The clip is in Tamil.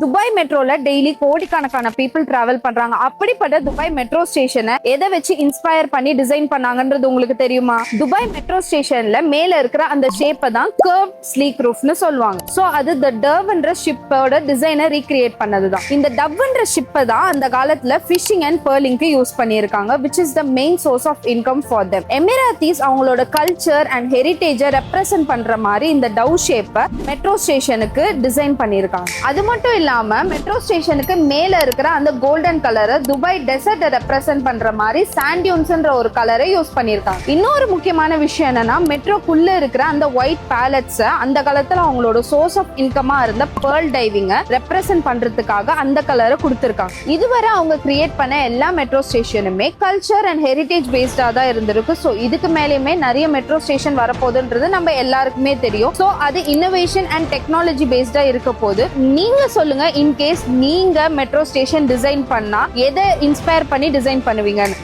துபாய் மெட்ரோல டெய்லி கோடிக்கணக்கான பீப்புள் டிராவல் பண்றாங்க. அப்படிப்பட்ட துபாய் மெட்ரோ ஸ்டேஷனை எதை வச்சு இன்ஸ்பயர் பண்ணி டிசைன் பண்ணாங்கன்றது உங்களுக்கு தெரியுமா? துபாய் மெட்ரோ ஸ்டேஷன்ல மேல இருக்கிற அந்த ஷேப்பை தான் கர்வ் ஸ்லீக் ரூஃப்னு சொல்லுவாங்க. சோ அது தி டவ்ன்ற ஷிப்போட டிசைனை ரீக்ரியேட் பண்ணதுதான். இந்த டவ்ன்ற ஷிப்பை தான் அந்த காலத்துல ஃபிஷிங் அண்ட் பெர்லிங்க்கு யூஸ் பண்ணியிருக்காங்க, which is the main source of income for them. எமிராத்திஸ் அவங்களோட கல்ச்சர் அண்ட் ஹெரிட்டேஜை ரெப்ரசென்ட் பண்ற மாதிரி இந்த டவ் ஷேப்பை மெட்ரோ ஸ்டேஷனுக்கு டிசைன் பண்ணியிருக்காங்க. அது மட்டும் இல்லாம மெட்ரோ ஸ்டேஷனுக்கு மேல இருக்கிற அந்த கோல்டன் கலரை துபாய் டெசர்ட் ரெப்ரசென்ட் பண்ற மாதிரி சாண்ட் டியூன்ஸ்ன்ற ஒரு கலரை யூஸ் பண்ணிருக்காங்க. இன்னொரு முக்கியமான விஷயம் என்னன்னா, மெட்ரோக்குள்ள இருக்கிற அந்த ஒயிட் பேலட்ஸ் அந்த காலத்துல அவங்களோட சோர்ஸ் ஆஃப் இன்கமா இருந்த பேர்ல் டைவிங்க ரெப்ரசென்ட் பண்றதுக்காக அந்த கலரை கொடுத்திருக்காங்க. இதுவரை அவங்க கிரியேட் பண்ண எல்லா மெட்ரோ ஸ்டேஷனுமே கல்ச்சர் அண்ட் ஹெரிட்டேஜ் பேஸ்டா தான் இருந்திருக்கு. ஸோ இதுக்கு மேலேயுமே நிறைய மெட்ரோ ஸ்டேஷன் வரப்போகுதுன்றது நம்ம எல்லாருக்குமே தெரியும். ஸோ அது இன்னோவேஷன் அண்ட் டெக்னாலஜி பேஸ்டா இருக்க போது. நீங்க சொல்லுங்க, இன்கேஸ் நீங்க மெட்ரோ ஸ்டேஷன் டிசைன் பண்ணா எதை இன்ஸ்பயர் பண்ணி டிசைன் பண்ணுவீங்கன்னு.